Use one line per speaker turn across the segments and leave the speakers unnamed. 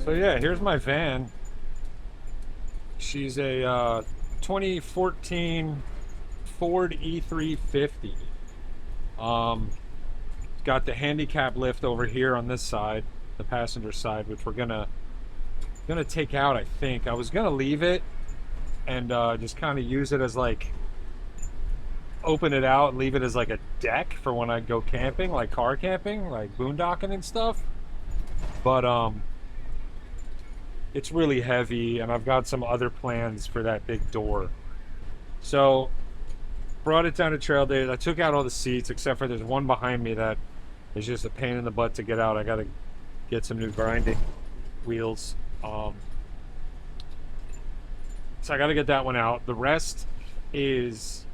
So yeah, here's my van. She's a 2014 Ford E350. Got the handicap lift over here on this side, the passenger side, which we're gonna take out. I think I was gonna leave it and just kind of use it as like open it out and leave it as like a deck for when I go camping, like car camping, like boondocking and stuff. But it's really heavy and I've got some other plans for that big door. So brought it down to Trail Days. I took out all the seats except for there's one behind me that is just a pain in the butt to get out. I gotta get some new grinding wheels. So I gotta get that one out. The rest is,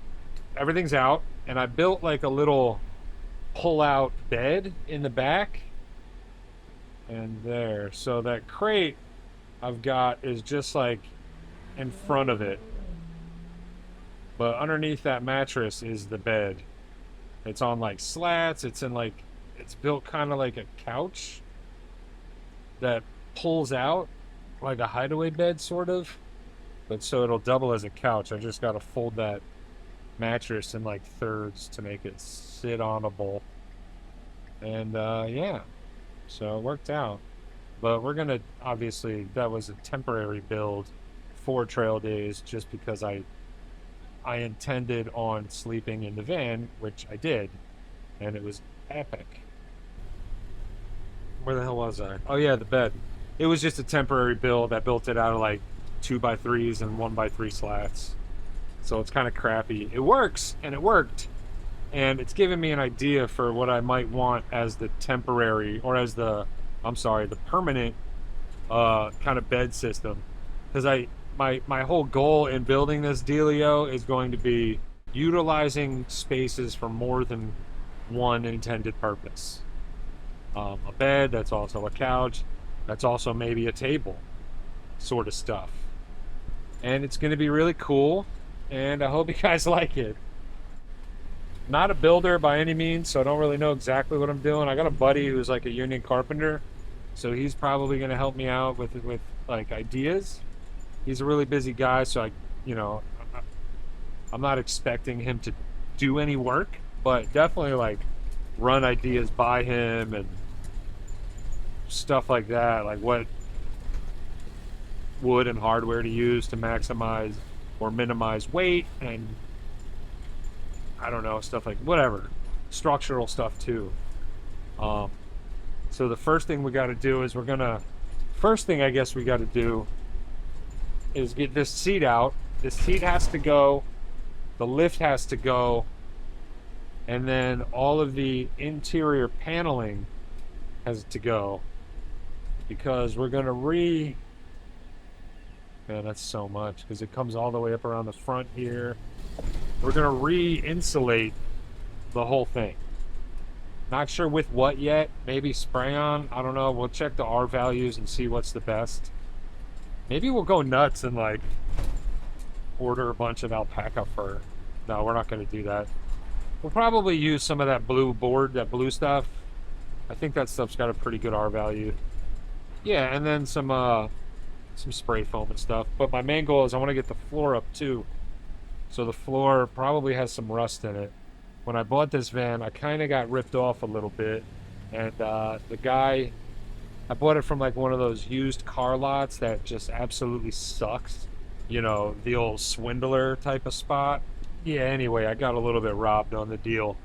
everything's out, and I built like a little pull-out bed in the back and there. So that crate I've got is just like in front of it, but underneath that mattress is the bed. It's on like slats. It's built kind of like a couch that pulls out like a hideaway bed sort of, but so it'll double as a couch. I just got to fold that mattress in like thirds to make it sit onable. And yeah, so it worked out. But we're gonna, obviously that was a temporary build for Trail Days just because I intended on sleeping in the van, which I did, and it was epic. Where the hell was I? Oh yeah, the bed. It was just a temporary build. I built it out of like 2x3s and 1x3 slats. So it's kind of crappy. It works, and it worked. And it's given me an idea for what I might want as the temporary, or as the, I'm sorry, the permanent kind of bed system. Because my whole goal in building this dealio is going to be utilizing spaces for more than one intended purpose. A bed, that's also a couch, that's also maybe a table sort of stuff. And it's going to be really cool, and I hope you guys like it. Not a builder by any means, so I don't really know exactly what I'm doing. I got a buddy who's like a union carpenter, so he's probably going to help me out with like ideas. He's a really busy guy, so I'm not expecting him to do any work, but definitely like run ideas by him and stuff like that, like what wood and hardware to use to maximize or minimize weight, and I don't know, stuff like whatever, structural stuff too. So the first thing we got to do is first thing I guess we got to do is get this seat out. This seat has to go, the lift has to go, and then all of the interior paneling has to go, because we're going to man, that's so much, because it comes all the way up around the front here. We're going to re-insulate the whole thing. Not sure with what yet. Maybe spray on. I don't know. We'll check the R values and see what's the best. Maybe we'll go nuts and like order a bunch of alpaca fur. No, we're not going to do that. We'll probably use some of that blue board, that blue stuff. I think that stuff's got a pretty good R value. Yeah, and then some spray foam and stuff. But my main goal is I want to get the floor up too. So the floor probably has some rust in it. When I bought this van, I kind of got ripped off a little bit. And the guy, I bought it from like one of those used car lots that just absolutely sucks. You know, the old swindler type of spot. Yeah, anyway, I got a little bit robbed on the deal.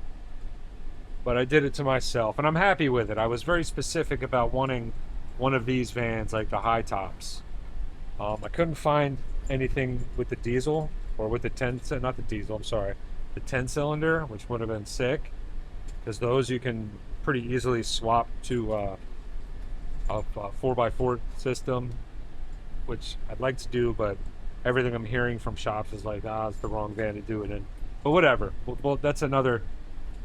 But I did it to myself, and I'm happy with it. I was very specific about wanting one of these vans, like the high tops. I couldn't find anything with the diesel, or with the 10, not the diesel, I'm sorry, the 10 cylinder, which would have been sick, because those you can pretty easily swap to of 4x4 system, which I'd like to do, but everything I'm hearing from shops is like, it's the wrong van to do it in. But whatever. Well, that's another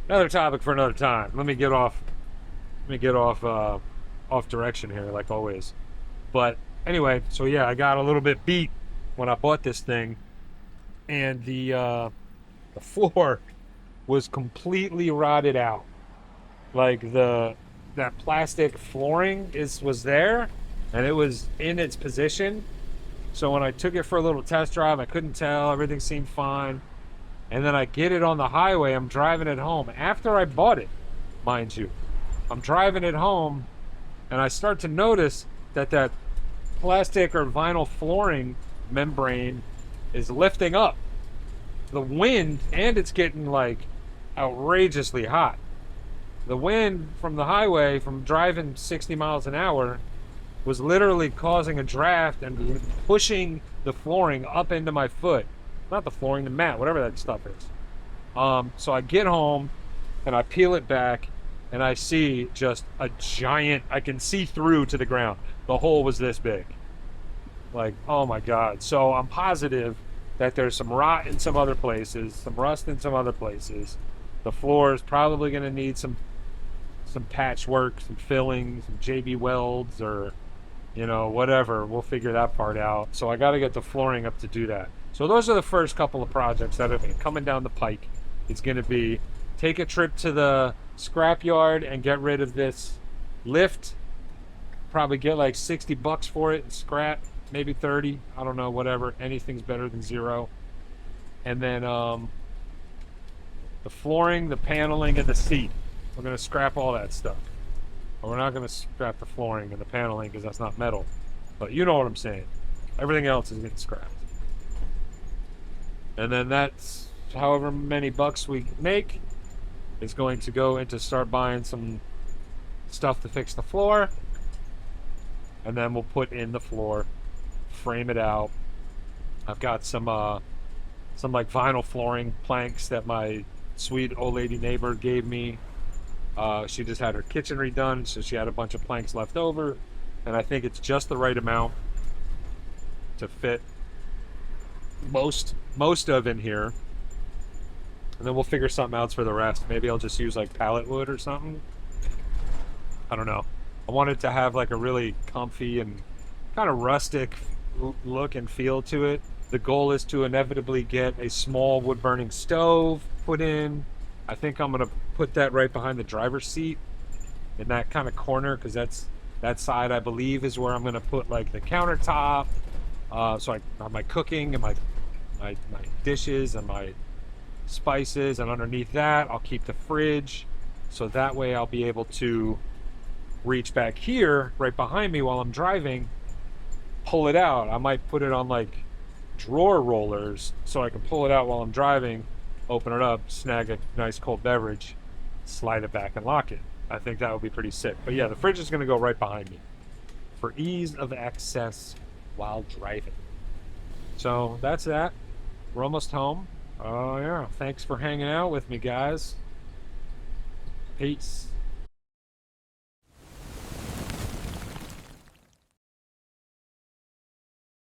topic for another time. Let me get off off direction here, like always. But anyway, so yeah, I got a little bit beat when I bought this thing, and the floor was completely rotted out. Like that plastic flooring was there, and it was in its position. So when I took it for a little test drive, I couldn't tell. Everything seemed fine. And then I get it on the highway. I'm driving it home after I bought it, mind you. I'm driving it home, and I start to notice that plastic or vinyl flooring membrane is lifting up. The wind, and it's getting like outrageously hot. The wind from the highway, from driving 60 miles an hour, was literally causing a draft and pushing the flooring up into my foot. Not the flooring, the mat, whatever that stuff is. So I get home and I peel it back, and I see just a giant, I can see through to the ground. The hole was this big. Like, oh my God. So I'm positive that there's some rot in some other places, some rust in some other places. The floor is probably going to need some patchwork, some filling, some JB Welds, or whatever. We'll figure that part out. So I got to get the flooring up to do that. So those are the first couple of projects that are coming down the pike. It's going to be take a trip to the scrapyard and get rid of this lift. Probably get like $60 for it and scrap, maybe 30. I don't know, whatever. Anything's better than zero. And then the flooring, the paneling, and the seat. We're going to scrap all that stuff. But we're not going to scrap the flooring and the paneling because that's not metal. But you know what I'm saying. Everything else is getting scrapped. And then that's however many bucks we make is going to go into start buying some stuff to fix the floor. And then we'll put in the floor, frame it out. I've got some like vinyl flooring planks that my sweet old lady neighbor gave me. She just had her kitchen redone, so she had a bunch of planks left over, and I think it's just the right amount to fit most of in here. And then we'll figure something else for the rest. Maybe I'll just use like pallet wood or something. I don't know. I wanted to have like a really comfy and kind of rustic look and feel to it. The goal is to inevitably get a small wood burning stove put in. I think I'm gonna put that right behind the driver's seat in that kind of corner, because that side I believe is where I'm gonna put like the countertop. So I have my cooking and my dishes and my spices, and underneath that I'll keep the fridge, so that way I'll be able to reach back here right behind me while I'm driving, pull it out. I might put it on like drawer rollers so I can pull it out while I'm driving, open it up, snag a nice cold beverage, slide it back and lock it. I think that would be pretty sick. But yeah, the fridge is going to go right behind me for ease of access while driving. So that's that. We're almost home. Oh yeah, thanks for hanging out with me, guys. Peace.